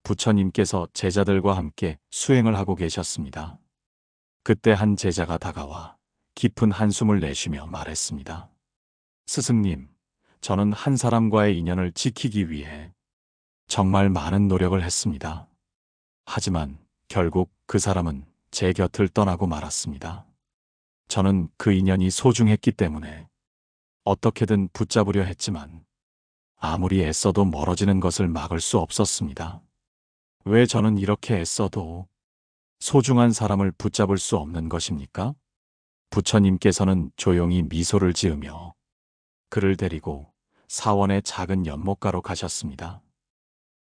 부처님께서 제자들과 함께 수행을 하고 계셨습니다. 그때 한 제자가 다가와 깊은 한숨을 내쉬며 말했습니다. 스승님, 저는 한 사람과의 인연을 지키기 위해 정말 많은 노력을 했습니다. 하지만 결국 그 사람은 제 곁을 떠나고 말았습니다. 저는 그 인연이 소중했기 때문에 어떻게든 붙잡으려 했지만 아무리 애써도 멀어지는 것을 막을 수 없었습니다. 왜 저는 이렇게 애써도 소중한 사람을 붙잡을 수 없는 것입니까? 부처님께서는 조용히 미소를 지으며 그를 데리고 사원의 작은 연못가로 가셨습니다.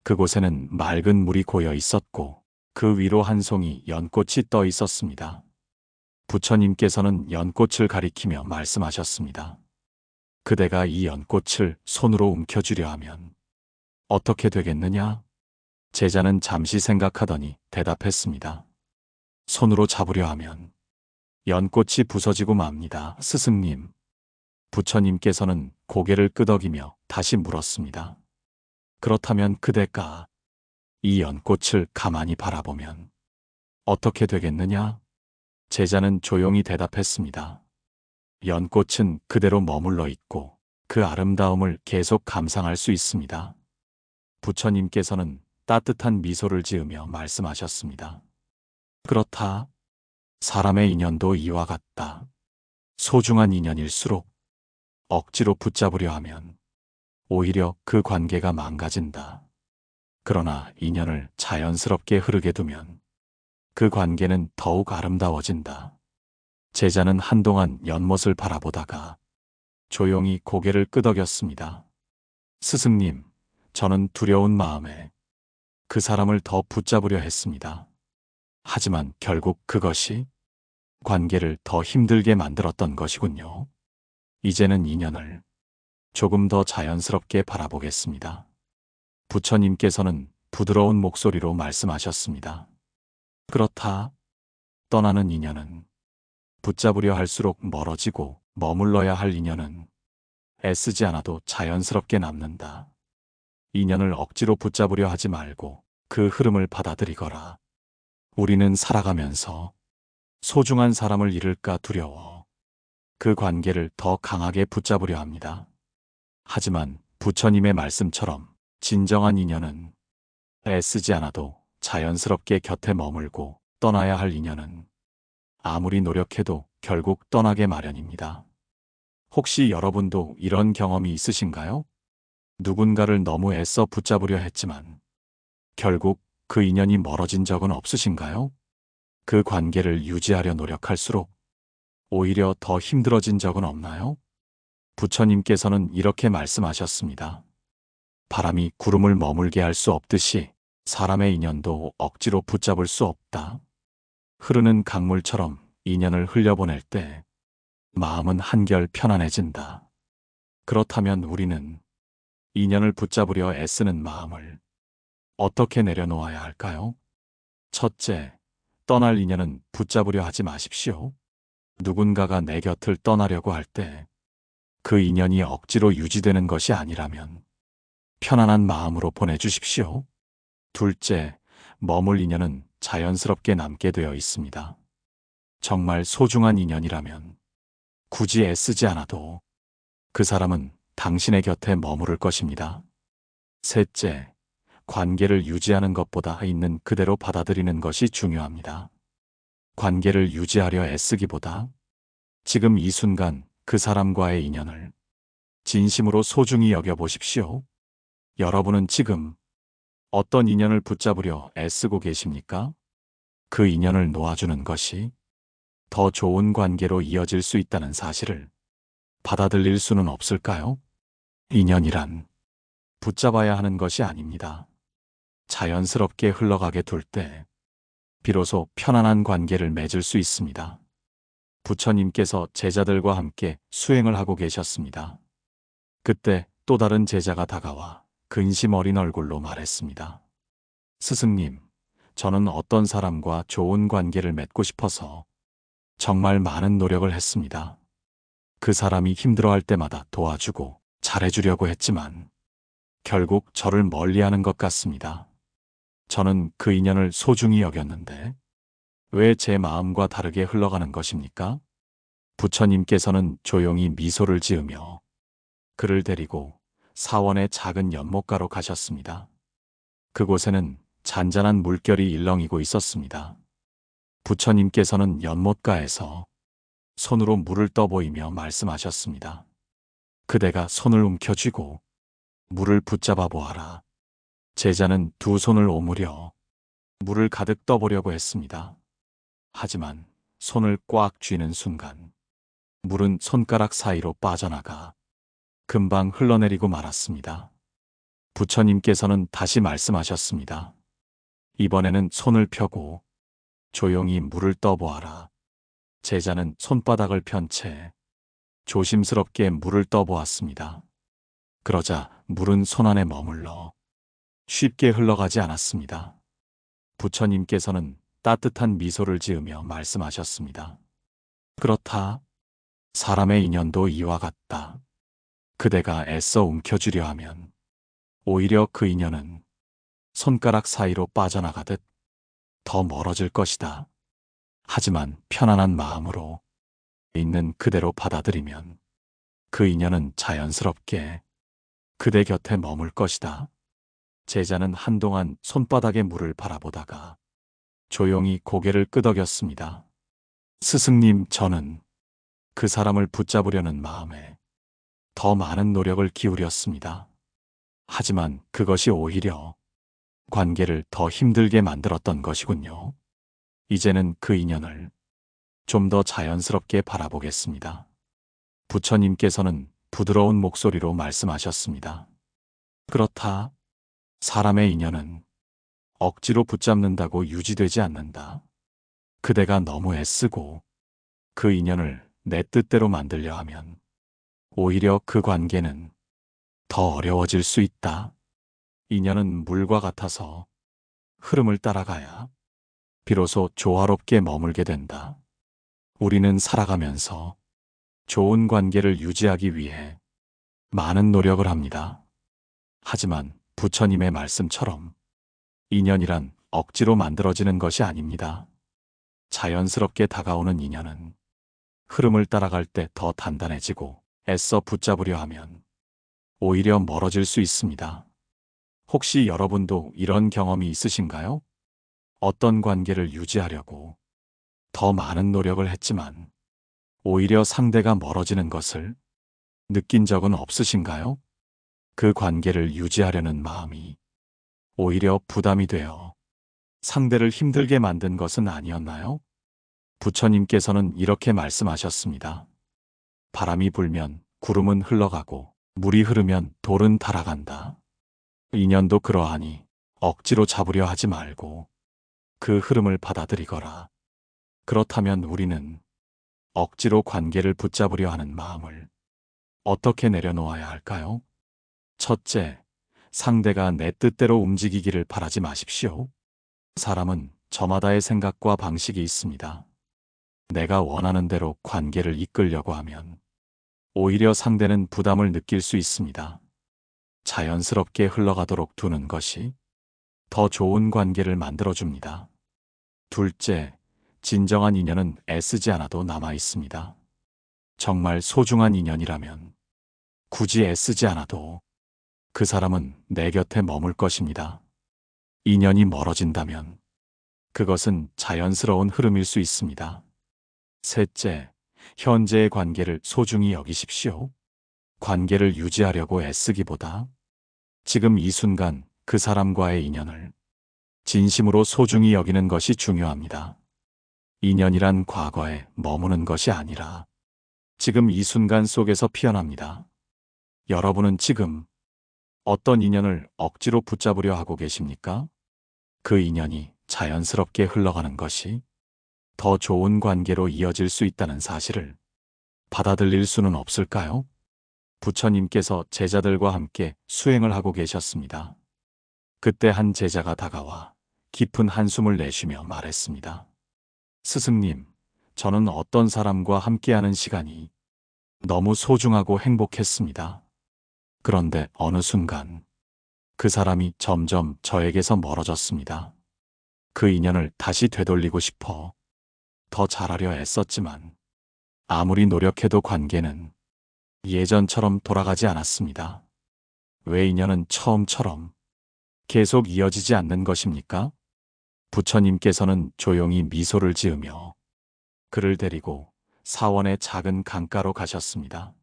그곳에는 맑은 물이 고여 있었고 그 위로 한 송이 연꽃이 떠 있었습니다. 부처님께서는 연꽃을 가리키며 말씀하셨습니다. 그대가 이 연꽃을 손으로 움켜쥐려 하면 어떻게 되겠느냐? 제자는 잠시 생각하더니 대답했습니다. 손으로 잡으려 하면 연꽃이 부서지고 맙니다, 스승님. 부처님께서는 고개를 끄덕이며 다시 물었습니다. 그렇다면 그대가 이 연꽃을 가만히 바라보면 어떻게 되겠느냐? 제자는 조용히 대답했습니다. 연꽃은 그대로 머물러 있고 그 아름다움을 계속 감상할 수 있습니다. 부처님께서는 따뜻한 미소를 지으며 말씀하셨습니다. 그렇다. 사람의 인연도 이와 같다. 소중한 인연일수록 억지로 붙잡으려 하면 오히려 그 관계가 망가진다. 그러나 인연을 자연스럽게 흐르게 두면 그 관계는 더욱 아름다워진다. 제자는 한동안 연못을 바라보다가 조용히 고개를 끄덕였습니다. 스승님, 저는 두려운 마음에 그 사람을 더 붙잡으려 했습니다. 하지만 결국 그것이 관계를 더 힘들게 만들었던 것이군요. 이제는 인연을 조금 더 자연스럽게 바라보겠습니다. 부처님께서는 부드러운 목소리로 말씀하셨습니다. 그렇다. 떠나는 인연은 붙잡으려 할수록 멀어지고 머물러야 할 인연은 애쓰지 않아도 자연스럽게 남는다. 인연을 억지로 붙잡으려 하지 말고 그 흐름을 받아들이거라. 우리는 살아가면서 소중한 사람을 잃을까 두려워 그 관계를 더 강하게 붙잡으려 합니다. 하지만 부처님의 말씀처럼 진정한 인연은 애쓰지 않아도 자연스럽게 곁에 머물고 떠나야 할 인연은 아무리 노력해도 결국 떠나게 마련입니다. 혹시 여러분도 이런 경험이 있으신가요? 누군가를 너무 애써 붙잡으려 했지만 결국 그 인연이 멀어진 적은 없으신가요? 그 관계를 유지하려 노력할수록 오히려 더 힘들어진 적은 없나요? 부처님께서는 이렇게 말씀하셨습니다. 바람이 구름을 머물게 할 수 없듯이 사람의 인연도 억지로 붙잡을 수 없다. 흐르는 강물처럼 인연을 흘려보낼 때 마음은 한결 편안해진다. 그렇다면 우리는 인연을 붙잡으려 애쓰는 마음을 어떻게 내려놓아야 할까요? 첫째, 떠날 인연은 붙잡으려 하지 마십시오. 누군가가 내 곁을 떠나려고 할 때 그 인연이 억지로 유지되는 것이 아니라면 편안한 마음으로 보내주십시오. 둘째, 머물 인연은 자연스럽게 남게 되어 있습니다. 정말 소중한 인연이라면 굳이 애쓰지 않아도 그 사람은 당신의 곁에 머무를 것입니다. 셋째, 관계를 유지하는 것보다 있는 그대로 받아들이는 것이 중요합니다. 관계를 유지하려 애쓰기보다 지금 이 순간 그 사람과의 인연을 진심으로 소중히 여겨보십시오. 여러분은 지금 어떤 인연을 붙잡으려 애쓰고 계십니까? 그 인연을 놓아주는 것이 더 좋은 관계로 이어질 수 있다는 사실을 받아들일 수는 없을까요? 인연이란 붙잡아야 하는 것이 아닙니다. 자연스럽게 흘러가게 둘 때 비로소 편안한 관계를 맺을 수 있습니다. 부처님께서 제자들과 함께 수행을 하고 계셨습니다. 그때 또 다른 제자가 다가와 근심 어린 얼굴로 말했습니다. 스승님, 저는 어떤 사람과 좋은 관계를 맺고 싶어서 정말 많은 노력을 했습니다. 그 사람이 힘들어할 때마다 도와주고 잘해주려고 했지만 결국 저를 멀리하는 것 같습니다. 저는 그 인연을 소중히 여겼는데 왜 제 마음과 다르게 흘러가는 것입니까? 부처님께서는 조용히 미소를 지으며 그를 데리고 사원의 작은 연못가로 가셨습니다. 그곳에는 잔잔한 물결이 일렁이고 있었습니다. 부처님께서는 연못가에서 손으로 물을 떠보이며 말씀하셨습니다. 그대가 손을 움켜쥐고 물을 붙잡아 보아라. 제자는 두 손을 오므려 물을 가득 떠보려고 했습니다. 하지만 손을 꽉 쥐는 순간 물은 손가락 사이로 빠져나가 금방 흘러내리고 말았습니다. 부처님께서는 다시 말씀하셨습니다. 이번에는 손을 펴고 조용히 물을 떠보아라. 제자는 손바닥을 편 채 조심스럽게 물을 떠보았습니다. 그러자 물은 손 안에 머물러 쉽게 흘러가지 않았습니다. 부처님께서는 따뜻한 미소를 지으며 말씀하셨습니다. 그렇다. 사람의 인연도 이와 같다. 그대가 애써 움켜쥐려 하면 오히려 그 인연은 손가락 사이로 빠져나가듯 더 멀어질 것이다. 하지만 편안한 마음으로 있는 그대로 받아들이면 그 인연은 자연스럽게 그대 곁에 머물 것이다. 제자는 한동안 손바닥의 물을 바라보다가 조용히 고개를 끄덕였습니다. 스승님, 저는 그 사람을 붙잡으려는 마음에 더 많은 노력을 기울였습니다. 하지만 그것이 오히려 관계를 더 힘들게 만들었던 것이군요. 이제는 그 인연을 좀 더 자연스럽게 바라보겠습니다. 부처님께서는 부드러운 목소리로 말씀하셨습니다. 그렇다. 사람의 인연은 억지로 붙잡는다고 유지되지 않는다. 그대가 너무 애쓰고 그 인연을 내 뜻대로 만들려 하면 오히려 그 관계는 더 어려워질 수 있다. 인연은 물과 같아서 흐름을 따라가야 비로소 조화롭게 머물게 된다. 우리는 살아가면서 좋은 관계를 유지하기 위해 많은 노력을 합니다. 하지만 부처님의 말씀처럼 인연이란 억지로 만들어지는 것이 아닙니다. 자연스럽게 다가오는 인연은 흐름을 따라갈 때 더 단단해지고 애써 붙잡으려 하면 오히려 멀어질 수 있습니다. 혹시 여러분도 이런 경험이 있으신가요? 어떤 관계를 유지하려고 더 많은 노력을 했지만 오히려 상대가 멀어지는 것을 느낀 적은 없으신가요? 그 관계를 유지하려는 마음이 오히려 부담이 되어 상대를 힘들게 만든 것은 아니었나요? 부처님께서는 이렇게 말씀하셨습니다. 바람이 불면 구름은 흘러가고 물이 흐르면 돌은 타락한다. 인연도 그러하니 억지로 잡으려 하지 말고 그 흐름을 받아들이거라. 그렇다면 우리는 억지로 관계를 붙잡으려 하는 마음을 어떻게 내려놓아야 할까요? 첫째, 상대가 내 뜻대로 움직이기를 바라지 마십시오. 사람은 저마다의 생각과 방식이 있습니다. 내가 원하는 대로 관계를 이끌려고 하면 오히려 상대는 부담을 느낄 수 있습니다. 자연스럽게 흘러가도록 두는 것이 더 좋은 관계를 만들어줍니다. 둘째, 진정한 인연은 애쓰지 않아도 남아 있습니다. 정말 소중한 인연이라면 굳이 애쓰지 않아도 그 사람은 내 곁에 머물 것입니다. 인연이 멀어진다면 그것은 자연스러운 흐름일 수 있습니다. 셋째, 현재의 관계를 소중히 여기십시오. 관계를 유지하려고 애쓰기보다 지금 이 순간 그 사람과의 인연을 진심으로 소중히 여기는 것이 중요합니다. 인연이란 과거에 머무는 것이 아니라 지금 이 순간 속에서 피어납니다. 여러분은 지금 어떤 인연을 억지로 붙잡으려 하고 계십니까? 그 인연이 자연스럽게 흘러가는 것이 더 좋은 관계로 이어질 수 있다는 사실을 받아들일 수는 없을까요? 부처님께서 제자들과 함께 수행을 하고 계셨습니다. 그때 한 제자가 다가와 깊은 한숨을 내쉬며 말했습니다. 스승님, 저는 어떤 사람과 함께하는 시간이 너무 소중하고 행복했습니다. 그런데 어느 순간 그 사람이 점점 저에게서 멀어졌습니다. 그 인연을 다시 되돌리고 싶어 더 잘하려 애썼지만 아무리 노력해도 관계는 예전처럼 돌아가지 않았습니다. 왜 인연은 처음처럼 계속 이어지지 않는 것입니까? 부처님께서는 조용히 미소를 지으며 그를 데리고 사원의 작은 강가로 가셨습니다.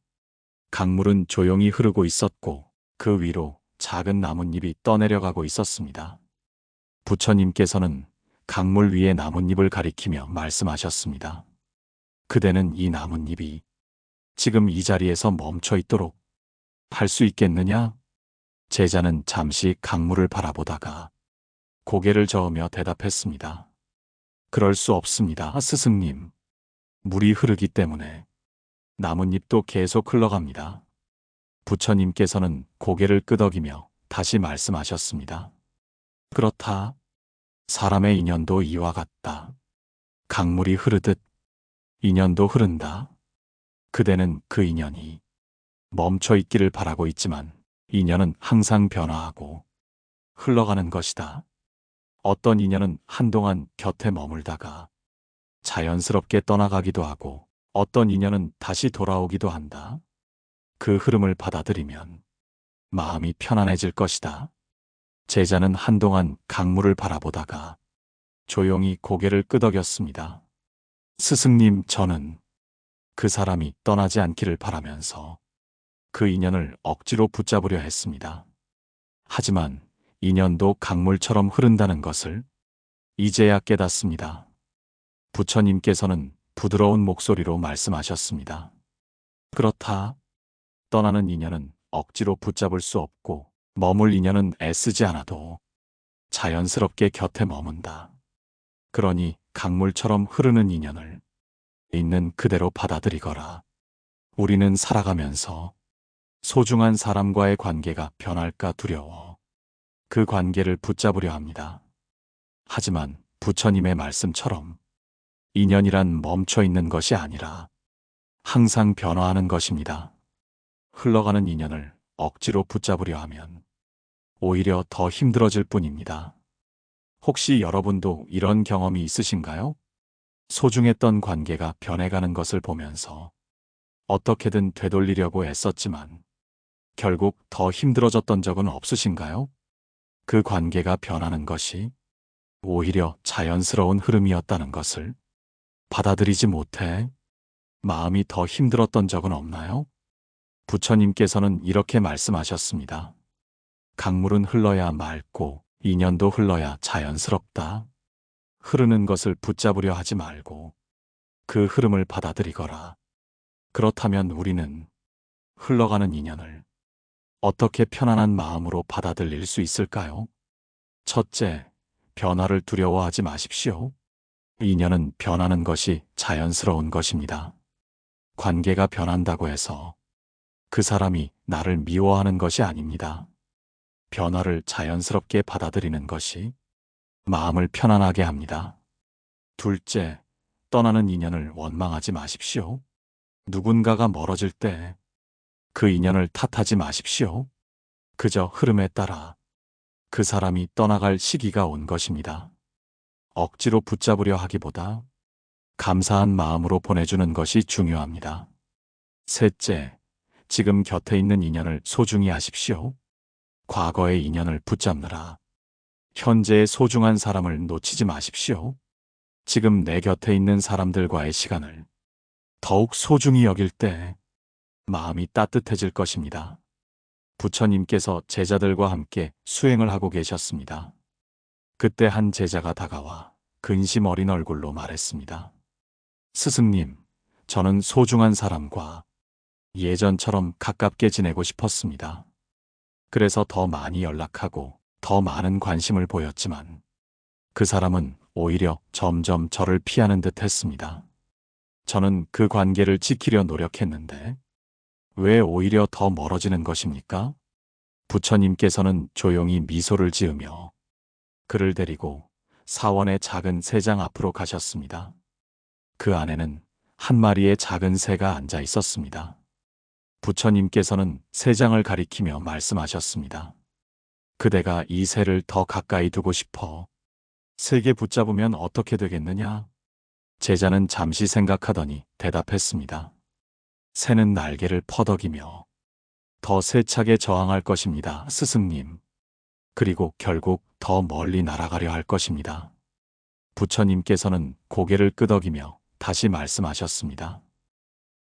강물은 조용히 흐르고 있었고 그 위로 작은 나뭇잎이 떠내려가고 있었습니다. 부처님께서는 강물 위의 나뭇잎을 가리키며 말씀하셨습니다. 그대는 이 나뭇잎이 지금 이 자리에서 멈춰 있도록 할 수 있겠느냐? 제자는 잠시 강물을 바라보다가 고개를 저으며 대답했습니다. 그럴 수 없습니다, 스승님. 물이 흐르기 때문에 나뭇잎도 계속 흘러갑니다. 부처님께서는 고개를 끄덕이며 다시 말씀하셨습니다. 그렇다. 사람의 인연도 이와 같다. 강물이 흐르듯 인연도 흐른다. 그대는 그 인연이 멈춰 있기를 바라고 있지만 인연은 항상 변화하고 흘러가는 것이다. 어떤 인연은 한동안 곁에 머물다가 자연스럽게 떠나가기도 하고 어떤 인연은 다시 돌아오기도 한다. 그 흐름을 받아들이면 마음이 편안해질 것이다. 제자는 한동안 강물을 바라보다가 조용히 고개를 끄덕였습니다. 스승님, 저는 그 사람이 떠나지 않기를 바라면서 그 인연을 억지로 붙잡으려 했습니다. 하지만 인연도 강물처럼 흐른다는 것을 이제야 깨닫습니다. 부처님께서는 부드러운 목소리로 말씀하셨습니다. 그렇다. 떠나는 인연은 억지로 붙잡을 수 없고 머물 인연은 애쓰지 않아도 자연스럽게 곁에 머문다. 그러니 강물처럼 흐르는 인연을 있는 그대로 받아들이거라. 우리는 살아가면서 소중한 사람과의 관계가 변할까 두려워 그 관계를 붙잡으려 합니다. 하지만 부처님의 말씀처럼 인연이란 멈춰 있는 것이 아니라 항상 변화하는 것입니다. 흘러가는 인연을 억지로 붙잡으려 하면 오히려 더 힘들어질 뿐입니다. 혹시 여러분도 이런 경험이 있으신가요? 소중했던 관계가 변해가는 것을 보면서 어떻게든 되돌리려고 애썼지만 결국 더 힘들어졌던 적은 없으신가요? 그 관계가 변하는 것이 오히려 자연스러운 흐름이었다는 것을 받아들이지 못해 마음이 더 힘들었던 적은 없나요? 부처님께서는 이렇게 말씀하셨습니다. 강물은 흘러야 맑고 인연도 흘러야 자연스럽다. 흐르는 것을 붙잡으려 하지 말고 그 흐름을 받아들이거라. 그렇다면 우리는 흘러가는 인연을 어떻게 편안한 마음으로 받아들일 수 있을까요? 첫째, 변화를 두려워하지 마십시오. 인연은 변하는 것이 자연스러운 것입니다. 관계가 변한다고 해서 그 사람이 나를 미워하는 것이 아닙니다. 변화를 자연스럽게 받아들이는 것이 마음을 편안하게 합니다. 둘째, 떠나는 인연을 원망하지 마십시오. 누군가가 멀어질 때 그 인연을 탓하지 마십시오. 그저 흐름에 따라 그 사람이 떠나갈 시기가 온 것입니다. 억지로 붙잡으려 하기보다 감사한 마음으로 보내주는 것이 중요합니다. 셋째, 지금 곁에 있는 인연을 소중히 하십시오. 과거의 인연을 붙잡느라 현재의 소중한 사람을 놓치지 마십시오. 지금 내 곁에 있는 사람들과의 시간을 더욱 소중히 여길 때 마음이 따뜻해질 것입니다. 부처님께서 제자들과 함께 수행을 하고 계셨습니다. 그때 한 제자가 다가와 근심 어린 얼굴로 말했습니다. 스승님, 저는 소중한 사람과 예전처럼 가깝게 지내고 싶었습니다. 그래서 더 많이 연락하고 더 많은 관심을 보였지만 그 사람은 오히려 점점 저를 피하는 듯 했습니다. 저는 그 관계를 지키려 노력했는데 왜 오히려 더 멀어지는 것입니까? 부처님께서는 조용히 미소를 지으며 그를 데리고 사원의 작은 새장 앞으로 가셨습니다. 그 안에는 한 마리의 작은 새가 앉아 있었습니다. 부처님께서는 새장을 가리키며 말씀하셨습니다. 그대가 이 새를 더 가까이 두고 싶어. 세게 붙잡으면 어떻게 되겠느냐? 제자는 잠시 생각하더니 대답했습니다. 새는 날개를 퍼덕이며 더 세차게 저항할 것입니다, 스승님. 그리고 결국 더 멀리 날아가려 할 것입니다. 부처님께서는 고개를 끄덕이며 다시 말씀하셨습니다.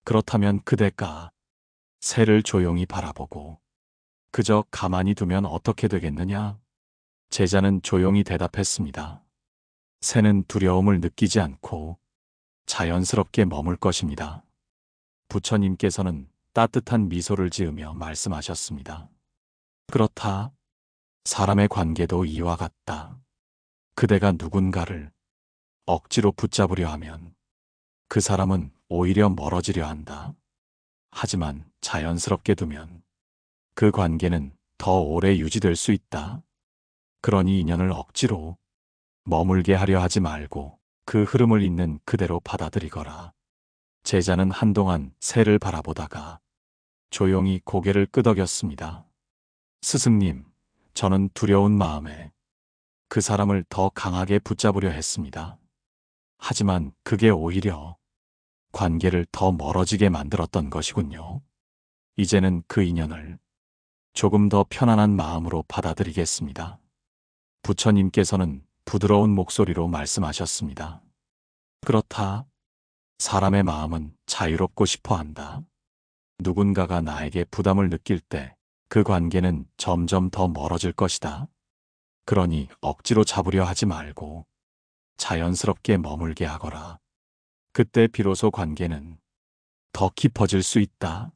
그렇다면 그대가 새를 조용히 바라보고 그저 가만히 두면 어떻게 되겠느냐? 제자는 조용히 대답했습니다. 새는 두려움을 느끼지 않고 자연스럽게 머물 것입니다. 부처님께서는 따뜻한 미소를 지으며 말씀하셨습니다. 그렇다. 사람의 관계도 이와 같다. 그대가 누군가를 억지로 붙잡으려 하면 그 사람은 오히려 멀어지려 한다. 하지만 자연스럽게 두면 그 관계는 더 오래 유지될 수 있다. 그러니 인연을 억지로 머물게 하려 하지 말고 그 흐름을 있는 그대로 받아들이거라. 제자는 한동안 새를 바라보다가 조용히 고개를 끄덕였습니다. 스승님, 저는 두려운 마음에 그 사람을 더 강하게 붙잡으려 했습니다. 하지만 그게 오히려 관계를 더 멀어지게 만들었던 것이군요. 이제는 그 인연을 조금 더 편안한 마음으로 받아들이겠습니다. 부처님께서는 부드러운 목소리로 말씀하셨습니다. 그렇다. 사람의 마음은 자유롭고 싶어 한다. 누군가가 나에게 부담을 느낄 때 그 관계는 점점 더 멀어질 것이다. 그러니 억지로 잡으려 하지 말고 자연스럽게 머물게 하거라. 그때 비로소 관계는 더 깊어질 수 있다.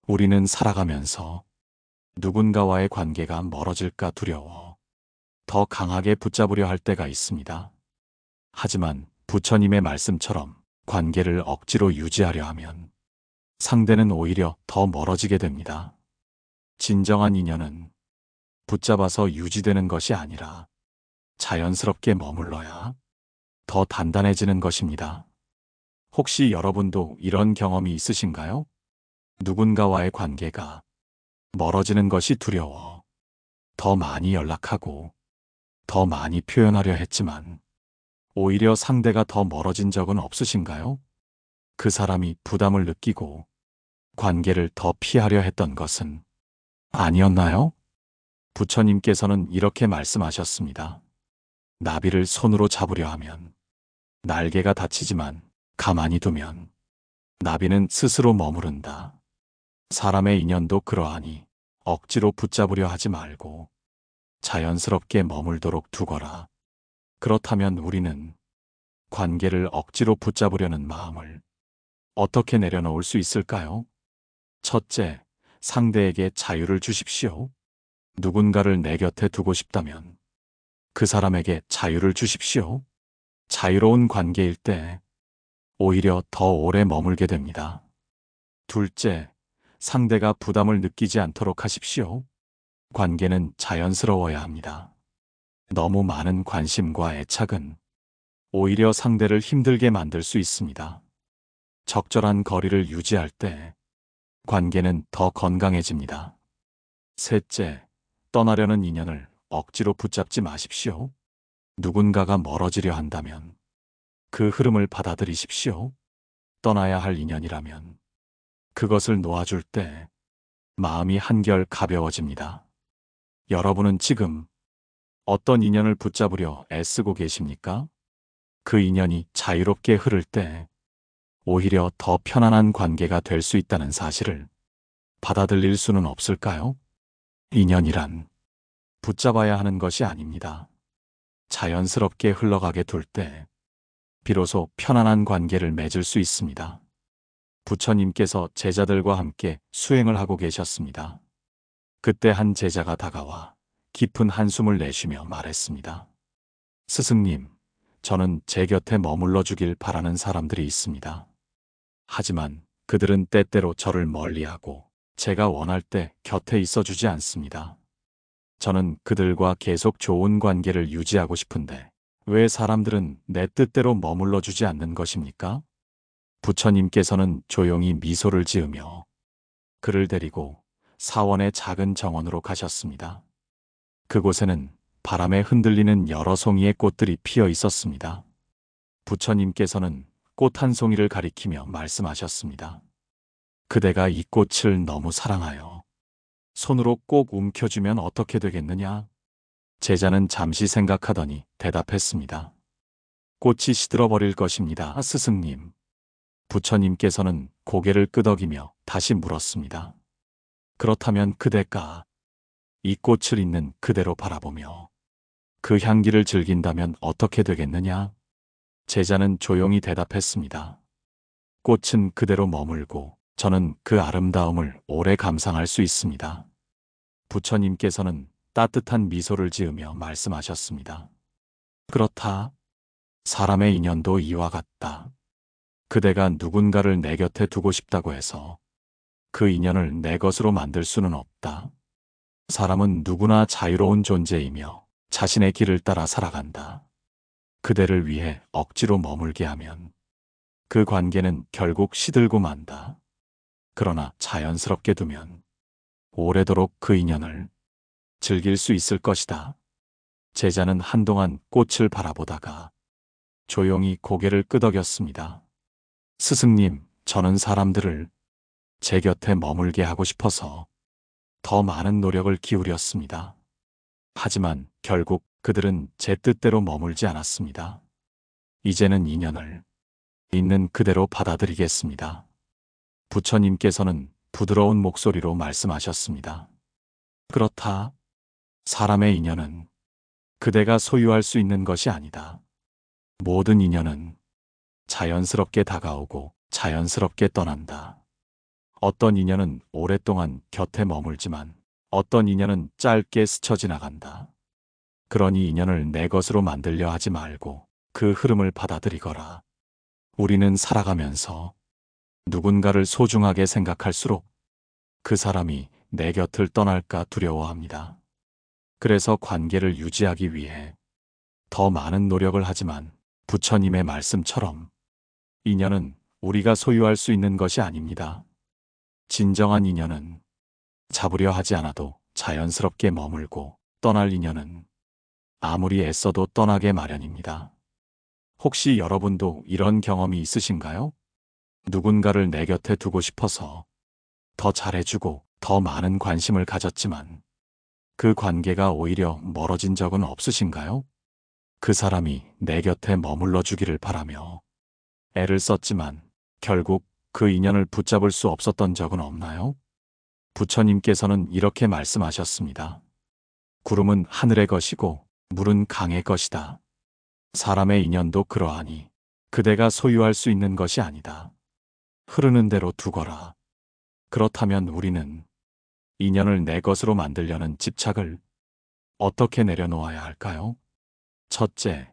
우리는 살아가면서 누군가와의 관계가 멀어질까 두려워 더 강하게 붙잡으려 할 때가 있습니다. 하지만 부처님의 말씀처럼 관계를 억지로 유지하려 하면 상대는 오히려 더 멀어지게 됩니다. 진정한 인연은 붙잡아서 유지되는 것이 아니라 자연스럽게 머물러야 더 단단해지는 것입니다. 혹시 여러분도 이런 경험이 있으신가요? 누군가와의 관계가 멀어지는 것이 두려워 더 많이 연락하고 더 많이 표현하려 했지만 오히려 상대가 더 멀어진 적은 없으신가요? 그 사람이 부담을 느끼고 관계를 더 피하려 했던 것은 아니었나요? 부처님께서는 이렇게 말씀하셨습니다. 나비를 손으로 잡으려 하면 날개가 다치지만 가만히 두면 나비는 스스로 머무른다. 사람의 인연도 그러하니 억지로 붙잡으려 하지 말고 자연스럽게 머물도록 두거라. 그렇다면 우리는 관계를 억지로 붙잡으려는 마음을 어떻게 내려놓을 수 있을까요? 첫째, 상대에게 자유를 주십시오. 누군가를 내 곁에 두고 싶다면 그 사람에게 자유를 주십시오. 자유로운 관계일 때 오히려 더 오래 머물게 됩니다. 둘째, 상대가 부담을 느끼지 않도록 하십시오. 관계는 자연스러워야 합니다. 너무 많은 관심과 애착은 오히려 상대를 힘들게 만들 수 있습니다. 적절한 거리를 유지할 때 관계는 더 건강해집니다. 셋째, 떠나려는 인연을 억지로 붙잡지 마십시오. 누군가가 멀어지려 한다면 그 흐름을 받아들이십시오. 떠나야 할 인연이라면 그것을 놓아줄 때 마음이 한결 가벼워집니다. 여러분은 지금 어떤 인연을 붙잡으려 애쓰고 계십니까? 그 인연이 자유롭게 흐를 때 오히려 더 편안한 관계가 될 수 있다는 사실을 받아들일 수는 없을까요? 인연이란 붙잡아야 하는 것이 아닙니다. 자연스럽게 흘러가게 둘 때 비로소 편안한 관계를 맺을 수 있습니다. 부처님께서 제자들과 함께 수행을 하고 계셨습니다. 그때 한 제자가 다가와 깊은 한숨을 내쉬며 말했습니다. 스승님, 저는 제 곁에 머물러 주길 바라는 사람들이 있습니다. 하지만 그들은 때때로 저를 멀리하고 제가 원할 때 곁에 있어 주지 않습니다. 저는 그들과 계속 좋은 관계를 유지하고 싶은데 왜 사람들은 내 뜻대로 머물러 주지 않는 것입니까? 부처님께서는 조용히 미소를 지으며 그를 데리고 사원의 작은 정원으로 가셨습니다. 그곳에는 바람에 흔들리는 여러 송이의 꽃들이 피어 있었습니다. 부처님께서는 꽃 한 송이를 가리키며 말씀하셨습니다. 그대가 이 꽃을 너무 사랑하여 손으로 꼭 움켜쥐면 어떻게 되겠느냐? 제자는 잠시 생각하더니 대답했습니다. 꽃이 시들어버릴 것입니다, 스승님. 부처님께서는 고개를 끄덕이며 다시 물었습니다. 그렇다면 그대가 이 꽃을 있는 그대로 바라보며 그 향기를 즐긴다면 어떻게 되겠느냐? 제자는 조용히 대답했습니다. 꽃은 그대로 머물고 저는 그 아름다움을 오래 감상할 수 있습니다. 부처님께서는 따뜻한 미소를 지으며 말씀하셨습니다. 그렇다. 사람의 인연도 이와 같다. 그대가 누군가를 내 곁에 두고 싶다고 해서 그 인연을 내 것으로 만들 수는 없다. 사람은 누구나 자유로운 존재이며 자신의 길을 따라 살아간다. 그대를 위해 억지로 머물게 하면 그 관계는 결국 시들고 만다. 그러나 자연스럽게 두면 오래도록 그 인연을 즐길 수 있을 것이다. 제자는 한동안 꽃을 바라보다가 조용히 고개를 끄덕였습니다. 스승님, 저는 사람들을 제 곁에 머물게 하고 싶어서 더 많은 노력을 기울였습니다. 하지만 결국 그들은 제 뜻대로 머물지 않았습니다. 이제는 인연을 있는 그대로 받아들이겠습니다. 부처님께서는 부드러운 목소리로 말씀하셨습니다. 그렇다. 사람의 인연은 그대가 소유할 수 있는 것이 아니다. 모든 인연은 자연스럽게 다가오고 자연스럽게 떠난다. 어떤 인연은 오랫동안 곁에 머물지만 어떤 인연은 짧게 스쳐 지나간다. 그러니 인연을 내 것으로 만들려 하지 말고 그 흐름을 받아들이거라. 우리는 살아가면서 누군가를 소중하게 생각할수록 그 사람이 내 곁을 떠날까 두려워합니다. 그래서 관계를 유지하기 위해 더 많은 노력을 하지만 부처님의 말씀처럼 인연은 우리가 소유할 수 있는 것이 아닙니다. 진정한 인연은 잡으려 하지 않아도 자연스럽게 머물고 떠날 인연은 아무리 애써도 떠나게 마련입니다. 혹시 여러분도 이런 경험이 있으신가요? 누군가를 내 곁에 두고 싶어서 더 잘해주고 더 많은 관심을 가졌지만 그 관계가 오히려 멀어진 적은 없으신가요? 그 사람이 내 곁에 머물러 주기를 바라며 애를 썼지만 결국 그 인연을 붙잡을 수 없었던 적은 없나요? 부처님께서는 이렇게 말씀하셨습니다. 구름은 하늘의 것이고 물은 강의 것이다. 사람의 인연도 그러하니 그대가 소유할 수 있는 것이 아니다. 흐르는 대로 두거라. 그렇다면 우리는 인연을 내 것으로 만들려는 집착을 어떻게 내려놓아야 할까요? 첫째,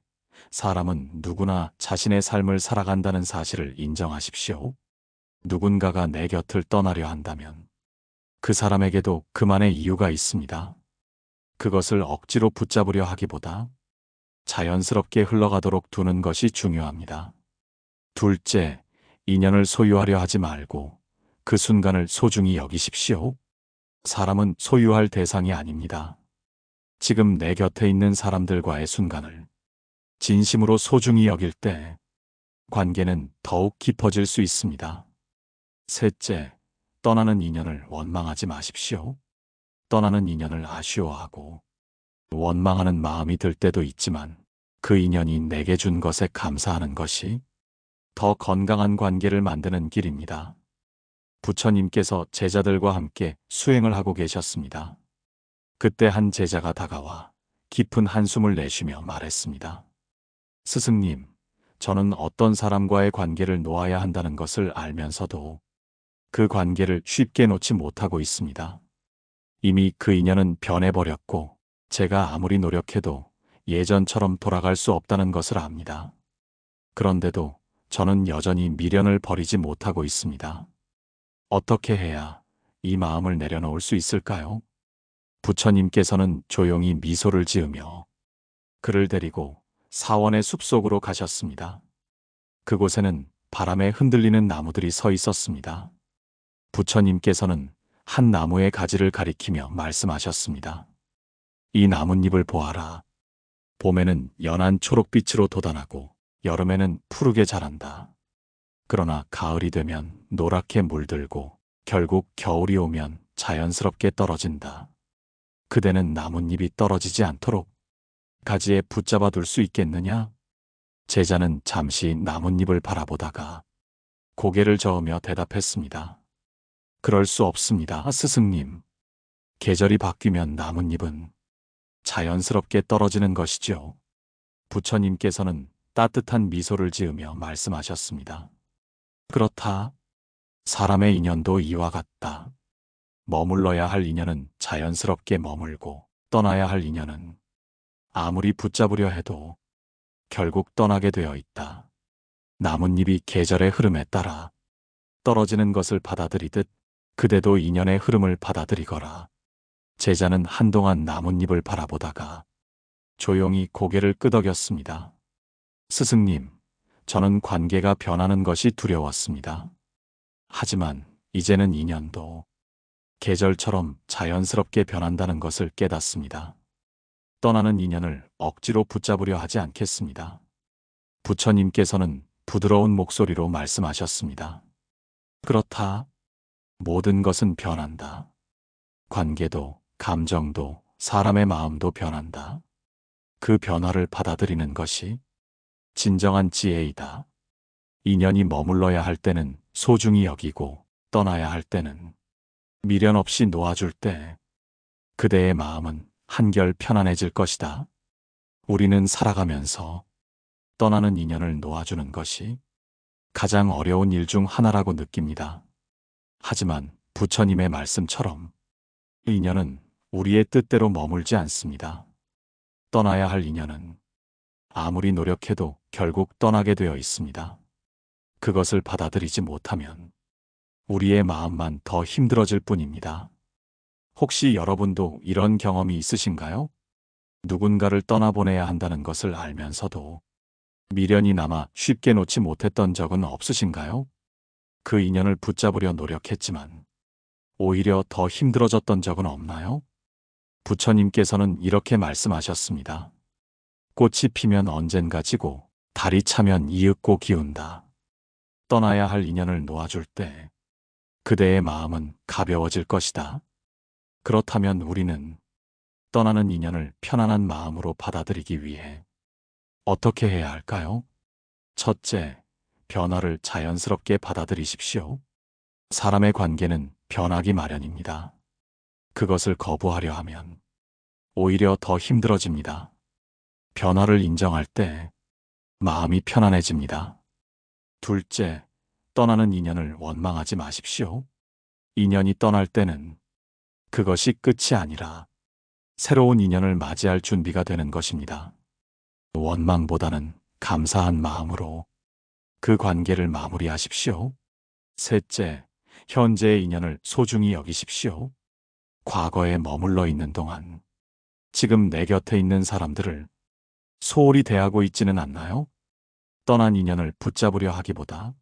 사람은 누구나 자신의 삶을 살아간다는 사실을 인정하십시오. 누군가가 내 곁을 떠나려 한다면 그 사람에게도 그만의 이유가 있습니다. 그것을 억지로 붙잡으려 하기보다 자연스럽게 흘러가도록 두는 것이 중요합니다. 둘째, 인연을 소유하려 하지 말고 그 순간을 소중히 여기십시오. 사람은 소유할 대상이 아닙니다. 지금 내 곁에 있는 사람들과의 순간을 진심으로 소중히 여길 때 관계는 더욱 깊어질 수 있습니다. 셋째, 떠나는 인연을 원망하지 마십시오. 떠나는 인연을 아쉬워하고 원망하는 마음이 들 때도 있지만 그 인연이 내게 준 것에 감사하는 것이 더 건강한 관계를 만드는 길입니다. 부처님께서 제자들과 함께 수행을 하고 계셨습니다. 그때 한 제자가 다가와 깊은 한숨을 내쉬며 말했습니다. 스승님, 저는 어떤 사람과의 관계를 놓아야 한다는 것을 알면서도 그 관계를 쉽게 놓지 못하고 있습니다. 이미 그 인연은 변해버렸고 제가 아무리 노력해도 예전처럼 돌아갈 수 없다는 것을 압니다. 그런데도 저는 여전히 미련을 버리지 못하고 있습니다. 어떻게 해야 이 마음을 내려놓을 수 있을까요? 부처님께서는 조용히 미소를 지으며 그를 데리고 사원의 숲속으로 가셨습니다. 그곳에는 바람에 흔들리는 나무들이 서 있었습니다. 부처님께서는 한 나무의 가지를 가리키며 말씀하셨습니다. 이 나뭇잎을 보아라. 봄에는 연한 초록빛으로 돋아나고 여름에는 푸르게 자란다. 그러나 가을이 되면 노랗게 물들고 결국 겨울이 오면 자연스럽게 떨어진다. 그대는 나뭇잎이 떨어지지 않도록 가지에 붙잡아 둘 수 있겠느냐? 제자는 잠시 나뭇잎을 바라보다가 고개를 저으며 대답했습니다. 그럴 수 없습니다, 스승님. 계절이 바뀌면 나뭇잎은 자연스럽게 떨어지는 것이죠. 부처님께서는 따뜻한 미소를 지으며 말씀하셨습니다. 그렇다. 사람의 인연도 이와 같다. 머물러야 할 인연은 자연스럽게 머물고 떠나야 할 인연은 아무리 붙잡으려 해도 결국 떠나게 되어 있다. 나뭇잎이 계절의 흐름에 따라 떨어지는 것을 받아들이듯 그대도 인연의 흐름을 받아들이거라. 제자는 한동안 나뭇잎을 바라보다가 조용히 고개를 끄덕였습니다. 스승님, 저는 관계가 변하는 것이 두려웠습니다. 하지만 이제는 인연도 계절처럼 자연스럽게 변한다는 것을 깨닫습니다. 떠나는 인연을 억지로 붙잡으려 하지 않겠습니다. 부처님께서는 부드러운 목소리로 말씀하셨습니다. 그렇다. 모든 것은 변한다. 관계도, 감정도, 사람의 마음도 변한다. 그 변화를 받아들이는 것이 진정한 지혜이다. 인연이 머물러야 할 때는 소중히 여기고 떠나야 할 때는 미련 없이 놓아줄 때 그대의 마음은 한결 편안해질 것이다. 우리는 살아가면서 떠나는 인연을 놓아주는 것이 가장 어려운 일 중 하나라고 느낍니다. 하지만 부처님의 말씀처럼 인연은 우리의 뜻대로 머물지 않습니다. 떠나야 할 인연은 아무리 노력해도 결국 떠나게 되어 있습니다. 그것을 받아들이지 못하면 우리의 마음만 더 힘들어질 뿐입니다. 혹시 여러분도 이런 경험이 있으신가요? 누군가를 떠나보내야 한다는 것을 알면서도 미련이 남아 쉽게 놓지 못했던 적은 없으신가요? 그 인연을 붙잡으려 노력했지만 오히려 더 힘들어졌던 적은 없나요? 부처님께서는 이렇게 말씀하셨습니다. 꽃이 피면 언젠가 지고 달이 차면 이윽고 기운다. 떠나야 할 인연을 놓아줄 때 그대의 마음은 가벼워질 것이다. 그렇다면 우리는 떠나는 인연을 편안한 마음으로 받아들이기 위해 어떻게 해야 할까요? 첫째, 변화를 자연스럽게 받아들이십시오. 사람의 관계는 변하기 마련입니다. 그것을 거부하려 하면 오히려 더 힘들어집니다. 변화를 인정할 때 마음이 편안해집니다. 둘째, 떠나는 인연을 원망하지 마십시오. 인연이 떠날 때는 그것이 끝이 아니라 새로운 인연을 맞이할 준비가 되는 것입니다. 원망보다는 감사한 마음으로 그 관계를 마무리하십시오. 셋째, 현재의 인연을 소중히 여기십시오. 과거에 머물러 있는 동안 지금 내 곁에 있는 사람들을 소홀히 대하고 있지는 않나요? 떠난 인연을 붙잡으려 하기보다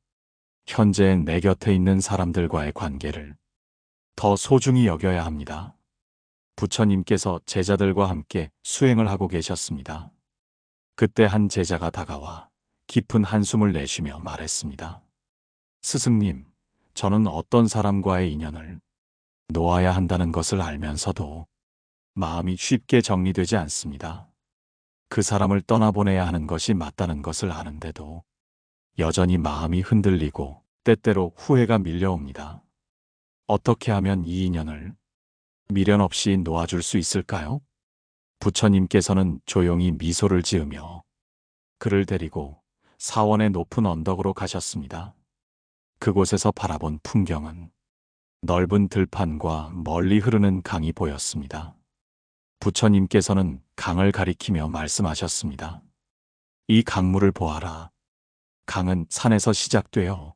현재 내 곁에 있는 사람들과의 관계를 더 소중히 여겨야 합니다. 부처님께서 제자들과 함께 수행을 하고 계셨습니다. 그때 한 제자가 다가와 깊은 한숨을 내쉬며 말했습니다. 스승님, 저는 어떤 사람과의 인연을 놓아야 한다는 것을 알면서도 마음이 쉽게 정리되지 않습니다. 그 사람을 떠나보내야 하는 것이 맞다는 것을 아는데도 여전히 마음이 흔들리고 때때로 후회가 밀려옵니다. 어떻게 하면 이 인연을 미련 없이 놓아줄 수 있을까요? 부처님께서는 조용히 미소를 지으며 그를 데리고 사원의 높은 언덕으로 가셨습니다. 그곳에서 바라본 풍경은 넓은 들판과 멀리 흐르는 강이 보였습니다. 부처님께서는 강을 가리키며 말씀하셨습니다. 이 강물을 보아라. 강은 산에서 시작되어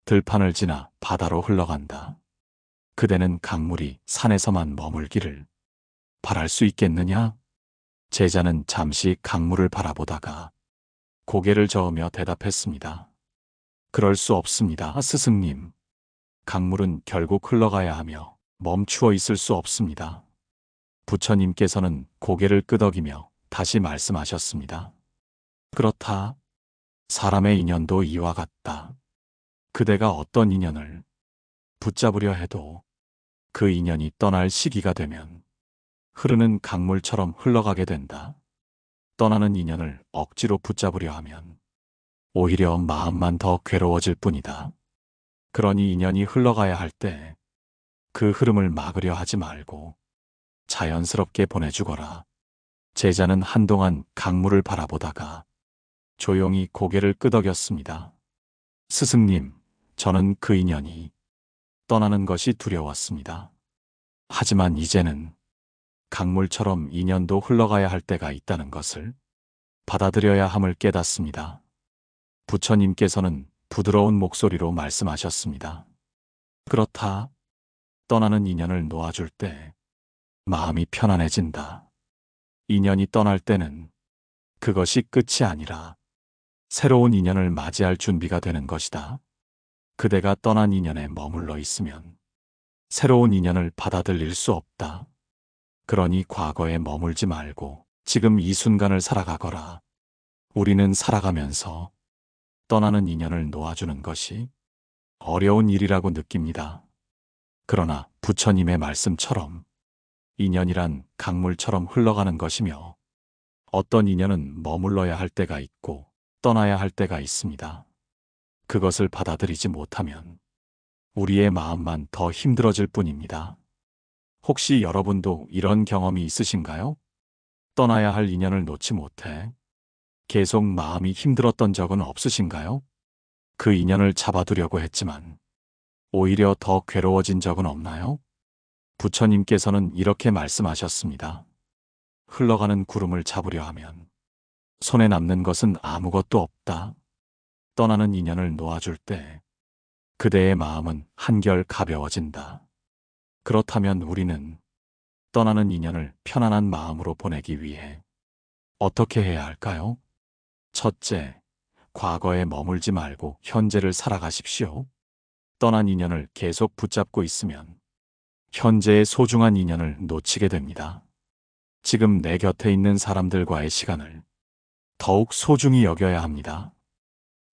들판을 지나 바다로 흘러간다. 그대는 강물이 산에서만 머물기를 바랄 수 있겠느냐? 제자는 잠시 강물을 바라보다가 고개를 저으며 대답했습니다. 그럴 수 없습니다, 스승님. 강물은 결국 흘러가야 하며 멈추어 있을 수 없습니다. 부처님께서는 고개를 끄덕이며 다시 말씀하셨습니다. 그렇다. 사람의 인연도 이와 같다. 그대가 어떤 인연을 붙잡으려 해도 그 인연이 떠날 시기가 되면 흐르는 강물처럼 흘러가게 된다. 떠나는 인연을 억지로 붙잡으려 하면 오히려 마음만 더 괴로워질 뿐이다. 그러니 인연이 흘러가야 할 때 그 흐름을 막으려 하지 말고 자연스럽게 보내주거라. 제자는 한동안 강물을 바라보다가 조용히 고개를 끄덕였습니다. 스승님, 저는 그 인연이 떠나는 것이 두려웠습니다. 하지만 이제는 강물처럼 인연도 흘러가야 할 때가 있다는 것을 받아들여야 함을 깨닫습니다. 부처님께서는 부드러운 목소리로 말씀하셨습니다. 그렇다. 떠나는 인연을 놓아줄 때 마음이 편안해진다. 인연이 떠날 때는 그것이 끝이 아니라 새로운 인연을 맞이할 준비가 되는 것이다. 그대가 떠난 인연에 머물러 있으면 새로운 인연을 받아들일 수 없다. 그러니 과거에 머물지 말고 지금 이 순간을 살아가거라. 우리는 살아가면서 떠나는 인연을 놓아주는 것이 어려운 일이라고 느낍니다. 그러나 부처님의 말씀처럼 인연이란 강물처럼 흘러가는 것이며 어떤 인연은 머물러야 할 때가 있고 떠나야 할 때가 있습니다. 그것을 받아들이지 못하면 우리의 마음만 더 힘들어질 뿐입니다. 혹시 여러분도 이런 경험이 있으신가요? 떠나야 할 인연을 놓지 못해 계속 마음이 힘들었던 적은 없으신가요? 그 인연을 잡아두려고 했지만 오히려 더 괴로워진 적은 없나요? 부처님께서는 이렇게 말씀하셨습니다. 흘러가는 구름을 잡으려 하면 손에 남는 것은 아무것도 없다. 떠나는 인연을 놓아줄 때 그대의 마음은 한결 가벼워진다. 그렇다면 우리는 떠나는 인연을 편안한 마음으로 보내기 위해 어떻게 해야 할까요? 첫째, 과거에 머물지 말고 현재를 살아가십시오. 떠난 인연을 계속 붙잡고 있으면 현재의 소중한 인연을 놓치게 됩니다. 지금 내 곁에 있는 사람들과의 시간을 더욱 소중히 여겨야 합니다.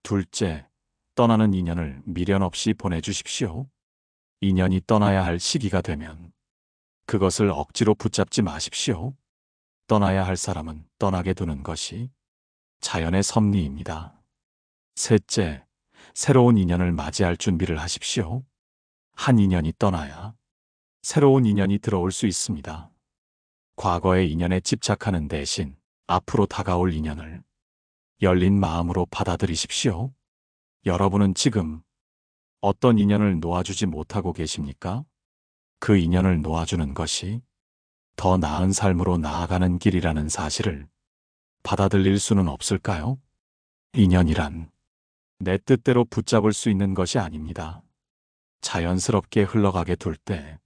둘째, 떠나는 인연을 미련 없이 보내주십시오. 인연이 떠나야 할 시기가 되면 그것을 억지로 붙잡지 마십시오. 떠나야 할 사람은 떠나게 두는 것이 자연의 섭리입니다. 셋째, 새로운 인연을 맞이할 준비를 하십시오. 한 인연이 떠나야 새로운 인연이 들어올 수 있습니다. 과거의 인연에 집착하는 대신 앞으로 다가올 인연을 열린 마음으로 받아들이십시오. 여러분은 지금 어떤 인연을 놓아주지 못하고 계십니까? 그 인연을 놓아주는 것이 더 나은 삶으로 나아가는 길이라는 사실을 받아들일 수는 없을까요? 인연이란 내 뜻대로 붙잡을 수 있는 것이 아닙니다. 자연스럽게 흘러가게 둘 때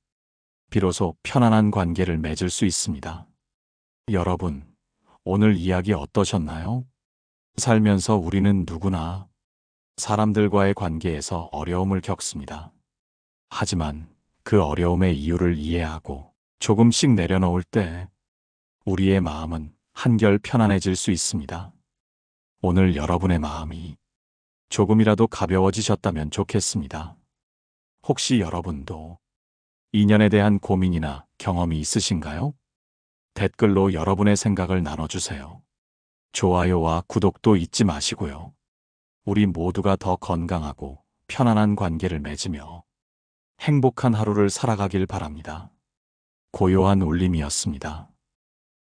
비로소 편안한 관계를 맺을 수 있습니다. 여러분, 오늘 이야기 어떠셨나요? 살면서 우리는 누구나 사람들과의 관계에서 어려움을 겪습니다. 하지만 그 어려움의 이유를 이해하고 조금씩 내려놓을 때 우리의 마음은 한결 편안해질 수 있습니다. 오늘 여러분의 마음이 조금이라도 가벼워지셨다면 좋겠습니다. 혹시 여러분도 인연에 대한 고민이나 경험이 있으신가요? 댓글로 여러분의 생각을 나눠주세요. 좋아요와 구독도 잊지 마시고요. 우리 모두가 더 건강하고 편안한 관계를 맺으며 행복한 하루를 살아가길 바랍니다. 고요한 울림이었습니다.